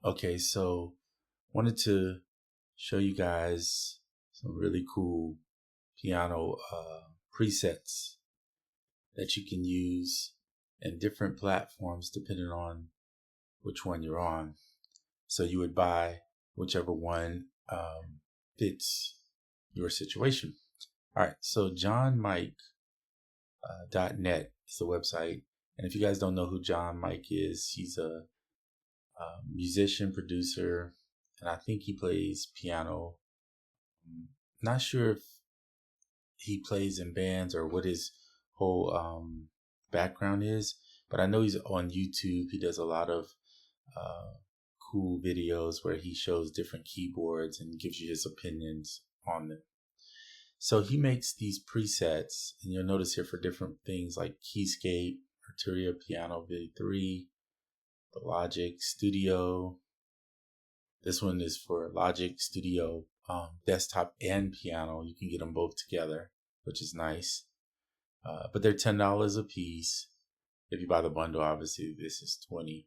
Okay, so wanted to show you guys some really cool piano presets that you can use in different platforms depending on which one you're on. So you would buy whichever one fits your situation. All right, so johnmike.net is the website. And if you guys don't know who John Mike is, he's a musician, producer, and I think he plays piano. Not sure if he plays in bands or what his whole background is, but I know he's on YouTube. He does a lot of uh, cool videos where he shows different keyboards and gives you his opinions on them. So he makes these presets, and you'll notice here for different things like Keyscape, Arturia Piano V3, the Logic Studio. This one is for Logic Studio desktop and piano. You can get them both together, which is nice. But they're $10 a piece. If you buy the bundle, obviously this is $20.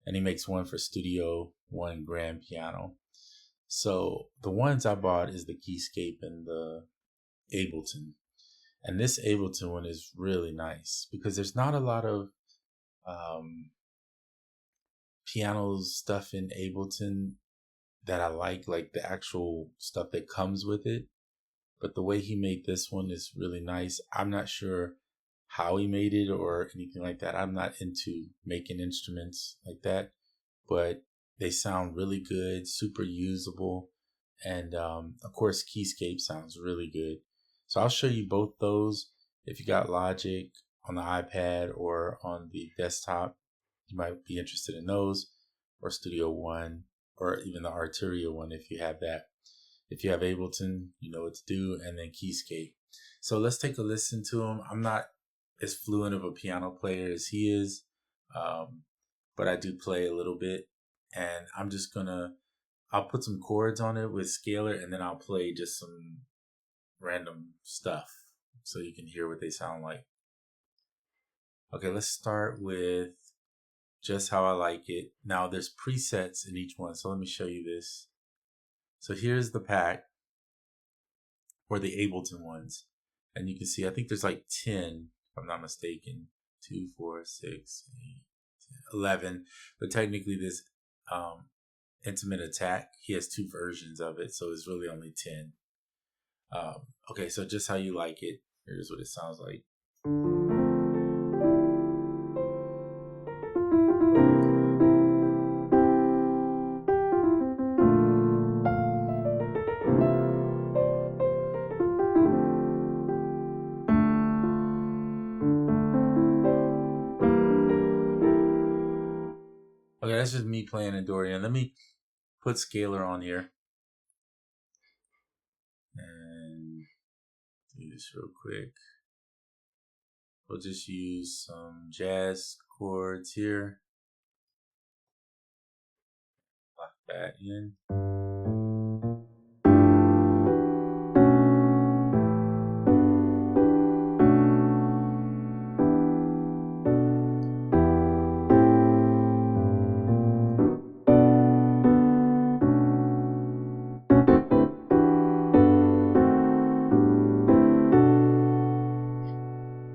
And he makes one for Studio, one grand piano. So the ones I bought is the Keyscape and the Ableton. And this Ableton one is really nice because there's not a lot of piano stuff in Ableton that I like the actual stuff that comes with it. But the way he made this one is really nice. I'm not sure how he made it or anything like that. I'm not into making instruments like that, but they sound really good, super usable. And of course, Keyscape sounds really good. So I'll show you both those. If you got Logic on the iPad or on the desktop, you might be interested in those, or Studio One, or even the Arturia one if you have that. If you have Ableton, you know what to do, and then Keyscape. So let's take a listen to them. I'm not as fluent of a piano player as he is, but I do play a little bit. And I'll put some chords on it with scalar, and then I'll play just some random stuff so you can hear what they sound like. Okay, let's start with Just How I Like It. Now there's presets in each one, so let me show you this. So here's the pack for the Ableton ones. And you can see, I think there's like 10, if I'm not mistaken. 2, 4, 6, 8, 10, 11. But technically this Intimate Attack, he has 2 versions of it, so it's really only 10. Okay, so Just How You Like It. Here's what it sounds like. Okay, that's just me playing in Dorian. Let me put scalar on here and do this real quick. We'll just use some jazz chords here. Lock that in.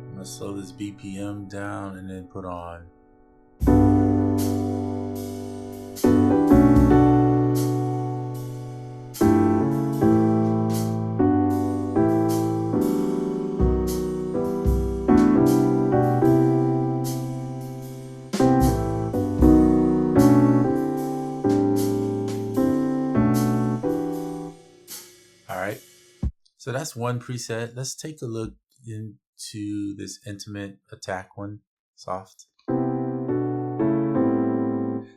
I'm gonna slow this BPM down and then put on. All right. So that's one preset. Let's take a look into this Intimate Attack one, soft.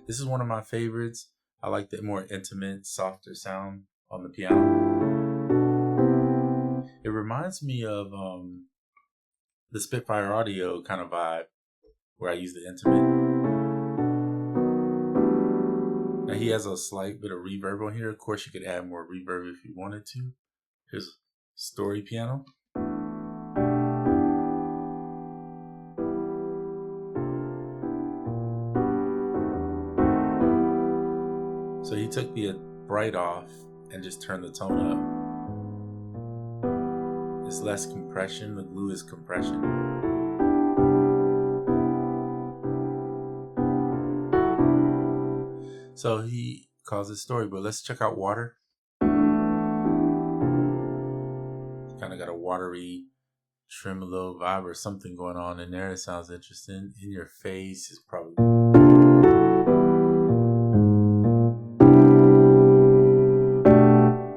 This is one of my favorites. I like the more intimate, softer sound on the piano. It reminds me of the Spitfire Audio kind of vibe where I use the intimate. Now he has a slight bit of reverb on here. Of course, you could add more reverb if you wanted to. Here's story piano. So he took the bright off and just turned the tone up. It's less compression. The glue is compression. So he calls it story, but let's check out water. Kind of got a watery tremolo vibe or something going on in there. It sounds interesting. In your face is probably.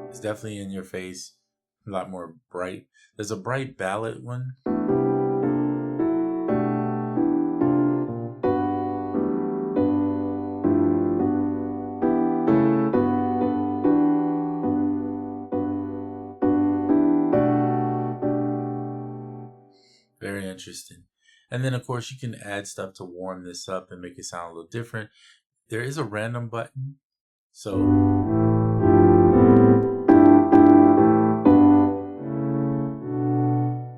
It's definitely in your face. A lot more bright. There's a bright ballad one. Very interesting. And then, of course, you can add stuff to warm this up and make it sound a little different. There is a random button. So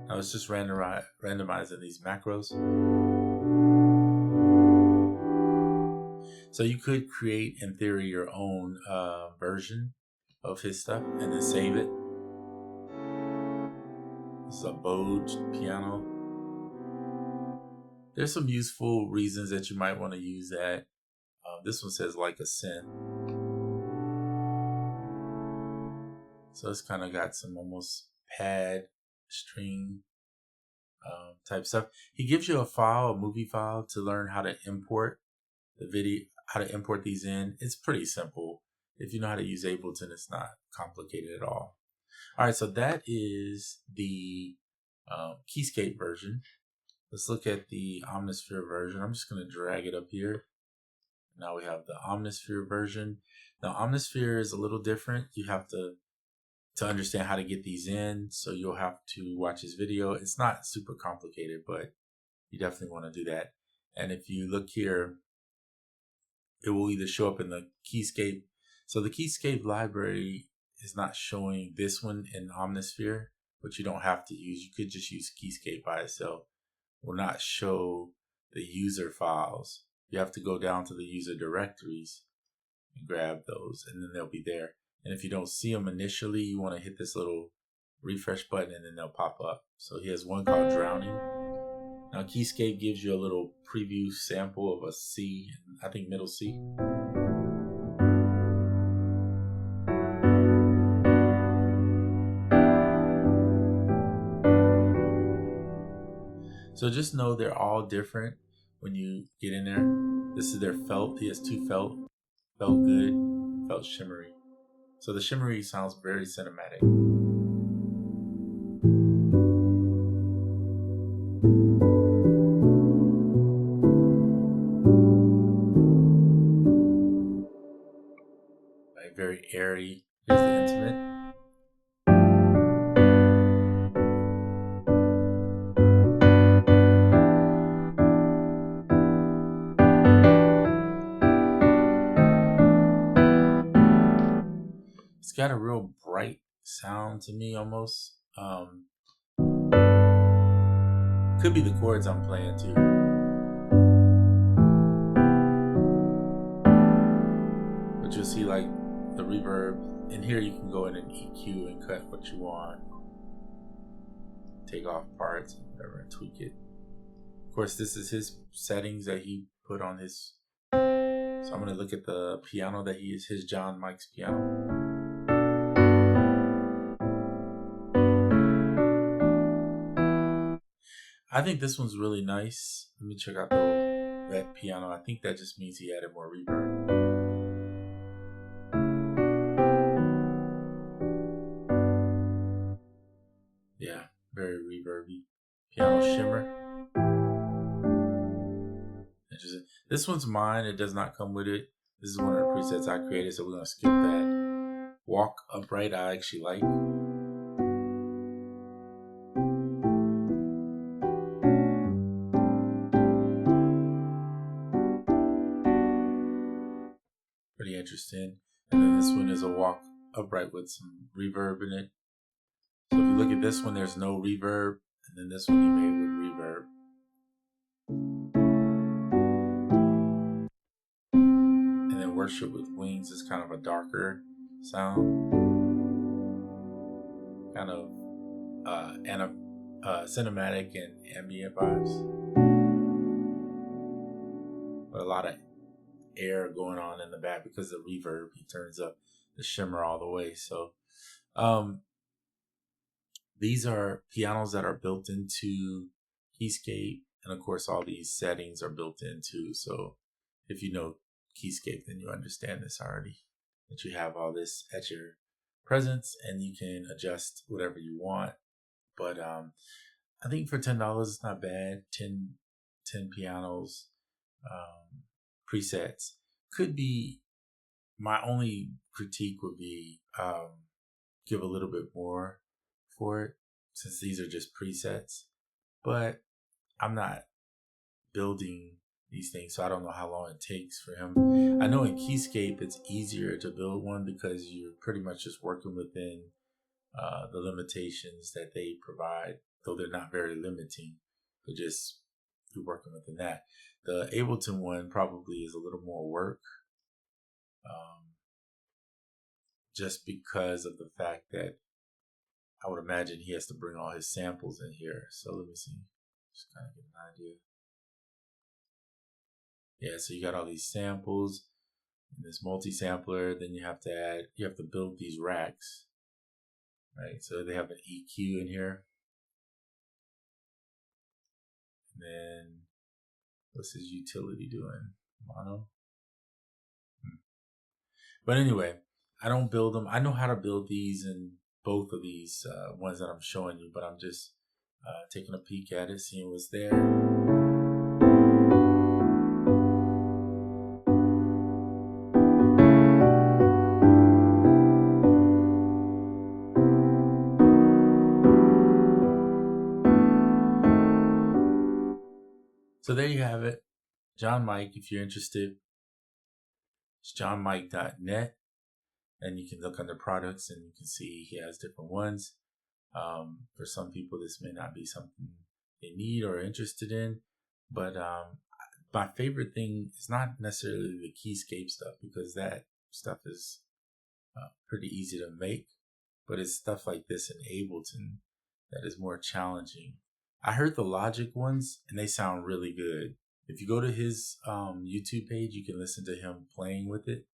now it's just randomizing these macros. So you could create, in theory, your own version of his stuff and then save it. This is a Bode piano. There's some useful reasons that you might want to use that. This one says like a synth. So it's kind of got some almost pad string type stuff. He gives you a movie file to learn how to import the video, how to import these in. It's pretty simple. If you know how to use Ableton, it's not complicated at all. All right, so that is the Keyscape version. Let's look at the Omnisphere version. I'm just going to drag it up here. Now we have the Omnisphere version. Now Omnisphere is a little different. You have to understand how to get these in, so you'll have to watch this video. It's not super complicated, but you definitely want to do that. And if you look here, it will either show up in the Keyscape. So the Keyscape library is not showing this one in Omnisphere, but you don't have to use. You could just use Keyscape by itself. It will not show the user files. You have to go down to the user directories and grab those, and then they'll be there. And if you don't see them initially, you want to hit this little refresh button and then they'll pop up. So he has one called Drowning. Now Keyscape gives you a little preview sample of a C, I think middle C. So just know they're all different when you get in there. This is their felt. He has two felt good, felt shimmery. So the shimmery sounds very cinematic. Like very airy. Here's the intimate. It's got a real bright sound to me almost. Could be the chords I'm playing too. But you'll see like the reverb. In here you can go in and EQ and cut what you want. Take off parts and whatever and tweak it. Of course, this is his settings that he put on his. So I'm going to look at the piano that he is, his John Mike's piano. I think this one's really nice. Let me check out that piano. I think that just means he added more reverb. Yeah, very reverby. Piano shimmer. Interesting. This one's mine. It does not come with it. This is one of the presets I created, so we're going to skip that. Walk Upright I actually like. Pretty interesting. And then this one is a Walk Upright with some reverb in it. So if you look at this one, there's no reverb. And then this one he made with reverb. And then Worship with Wings is kind of a darker sound, kind of cinematic and ambient vibes, but a lot of air going on in the back because of reverb. He turns up the shimmer all the way. So these are pianos that are built into Keyscape, and of course all these settings are built into. So if you know Keyscape, then you understand this already, that you have all this at your presence and you can adjust whatever you want. But I think for $10 it's not bad. 10 pianos, presets. Could be, my only critique would be give a little bit more for it, since these are just presets. But I'm not building these things, so I don't know how long it takes for him. I know in Keyscape it's easier to build one because you're pretty much just working within the limitations that they provide, though they're not very limiting. They're just, you're working within that. The Ableton one probably is a little more work, just because of the fact that I would imagine he has to bring all his samples in here. So let me see, just kind of get an idea. Yeah, so you got all these samples and this multi-sampler. Then you have to build these racks, right? So they have an EQ in here. And then what's his utility doing? Mono. But anyway, I don't build them. I know how to build these in both of these ones that I'm showing you, but I'm just taking a peek at it, seeing what's there. So there you have it. John Mike, if you're interested, it's johnmike.net. And you can look under products and you can see he has different ones. For some people, this may not be something they need or are interested in. But my favorite thing is not necessarily the Keyscape stuff, because that stuff is pretty easy to make. But it's stuff like this in Ableton that is more challenging. I heard the Logic ones and they sound really good. If you go to his YouTube page, you can listen to him playing with it.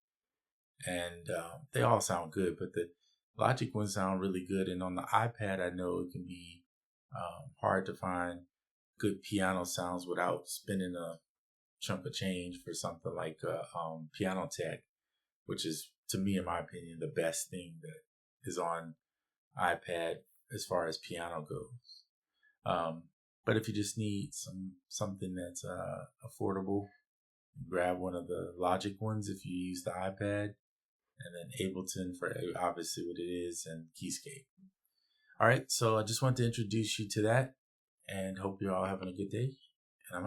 And they all sound good, but the Logic ones sound really good. And on the iPad, I know it can be hard to find good piano sounds without spending a chunk of change for something like Piano Tech, which is, to me, in my opinion, the best thing that is on iPad as far as piano goes. But if you just need something that's affordable, grab one of the Logic ones if you use the iPad, and then Ableton for obviously what it is, and Keyscape. All right, so I just want to introduce you to that, and hope you're all having a good day.